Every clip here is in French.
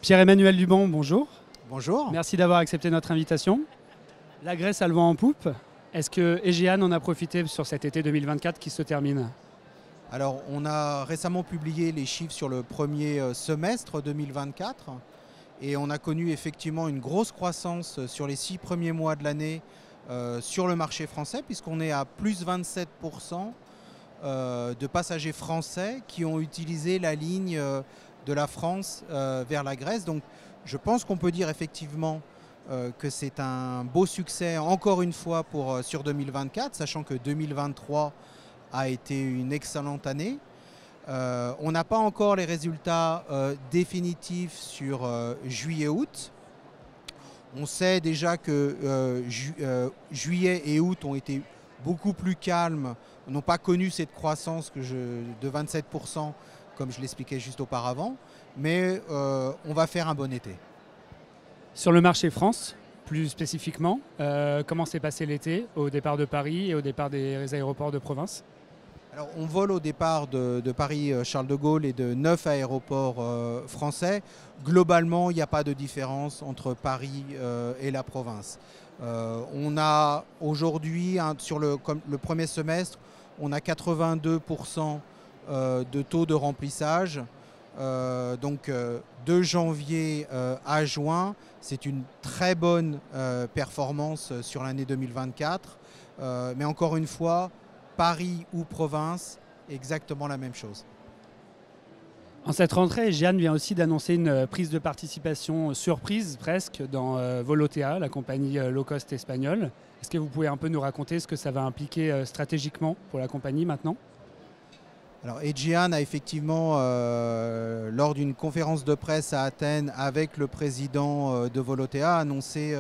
Pierre-Emmanuel Duban, bonjour. Bonjour. Merci d'avoir accepté notre invitation. La Grèce a le vent en poupe. Est-ce que Aegean en a profité sur cet été 2024 qui se termine? Alors, on a récemment publié les chiffres sur le premier semestre 2024 et on a connu effectivement une grosse croissance sur les 6 premiers mois de l'année sur le marché français, puisqu'on est à plus 27% de passagers français qui ont utilisé la ligne de la France vers la Grèce. Donc je pense qu'on peut dire effectivement que c'est un beau succès encore une fois sur 2024, sachant que 2023 a été une excellente année. On n'a pas encore les résultats définitifs sur juillet-août. On sait déjà que juillet et août ont été beaucoup plus calmes, n'ont pas connu cette croissance de 27% comme je l'expliquais juste auparavant, mais on va faire un bon été. Sur le marché France, plus spécifiquement, comment s'est passé l'été au départ de Paris et au départ des aéroports de province? Alors, on vole au départ de Paris-Charles de Gaulle et de 9 aéroports français. Globalement, il n'y a pas de différence entre Paris et la province. On a aujourd'hui, sur le premier semestre, on a 82% de taux de remplissage. Donc de janvier à juin, c'est une très bonne performance sur l'année 2024. Mais encore une fois, Paris ou province, exactement la même chose. En cette rentrée, Aegean vient aussi d'annoncer une prise de participation surprise presque dans Volotea, la compagnie low cost espagnole. Est-ce que vous pouvez un peu nous raconter ce que ça va impliquer stratégiquement pour la compagnie maintenant? Alors Aegean a effectivement, lors d'une conférence de presse à Athènes avec le président de Volotea, annoncé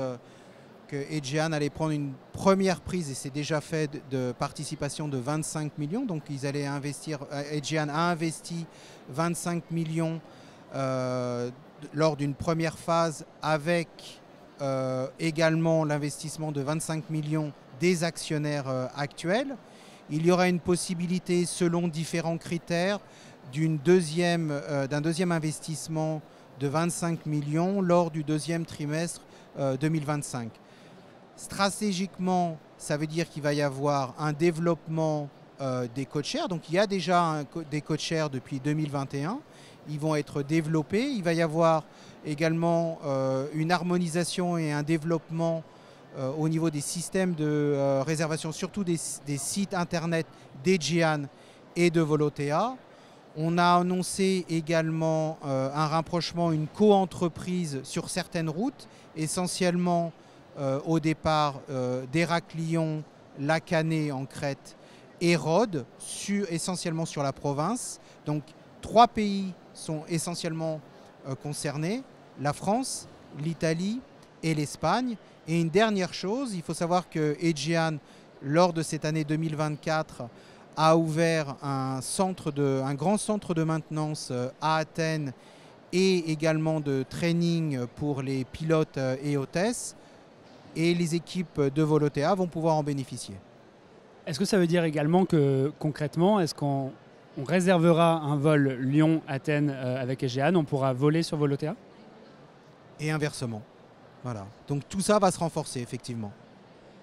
que Aegean allait prendre une première prise, et c'est déjà fait, de participation de 25 millions. Donc ils allaient investir, Aegean a investi 25 millions lors d'une première phase, avec également l'investissement de 25 millions des actionnaires actuels. Il y aura une possibilité, selon différents critères, d'un deuxième investissement de 25 millions lors du deuxième trimestre 2025. Stratégiquement, ça veut dire qu'il va y avoir un développement des codeshares. Donc il y a déjà des codeshares depuis 2021. Ils vont être développés. Il va y avoir également une harmonisation et un développement au niveau des systèmes de réservation, surtout des sites internet d'Aegean et de Volotea. On a annoncé également un rapprochement, une co-entreprise sur certaines routes, essentiellement au départ d'Héraklion, Lacanée en Crète et Rhodes, essentiellement sur la province. Donc 3 pays sont essentiellement concernés, la France, l'Italie et l'Espagne. Et une dernière chose, il faut savoir que Aegean, lors de cette année 2024, a ouvert un grand centre de maintenance à Athènes et également de training pour les pilotes et hôtesses. Et les équipes de Volotea vont pouvoir en bénéficier. Est-ce que ça veut dire également que concrètement, est-ce qu'on réservera un vol Lyon-Athènes avec Aegean, on pourra voler sur Volotea? Et inversement. Voilà. Donc tout ça va se renforcer effectivement.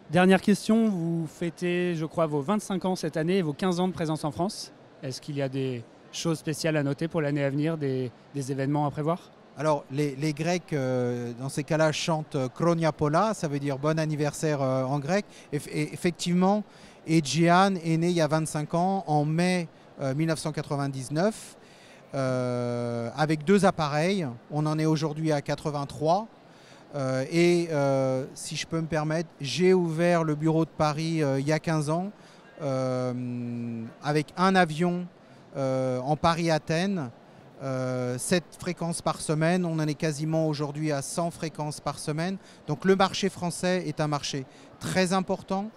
Dernière question, vous fêtez, je crois, vos 25 ans cette année et vos 15 ans de présence en France. Est-ce qu'il y a des choses spéciales à noter pour l'année à venir, des événements à prévoir? Alors les Grecs, dans ces cas-là, chantent Chronia Pola, ça veut dire bon anniversaire en grec. Et effectivement, Aegean est né il y a 25 ans, en mai 1999, avec 2 appareils. On en est aujourd'hui à 83. Si je peux me permettre, j'ai ouvert le bureau de Paris il y a 15 ans avec un avion en Paris-Athènes, 7 fréquences par semaine. On en est quasiment aujourd'hui à 100 fréquences par semaine. Donc le marché français est un marché très important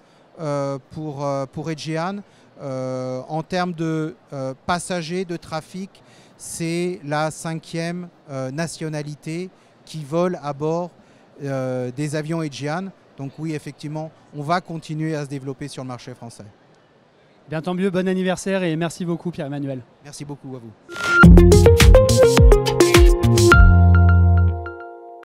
pour Aegean. En termes de passagers, de trafic, c'est la 5e nationalité qui vole à bord des avions Aegean. Donc oui, effectivement, on va continuer à se développer sur le marché français. Bien, tant mieux, bon anniversaire et merci beaucoup Pierre-Emmanuel. Merci beaucoup à vous.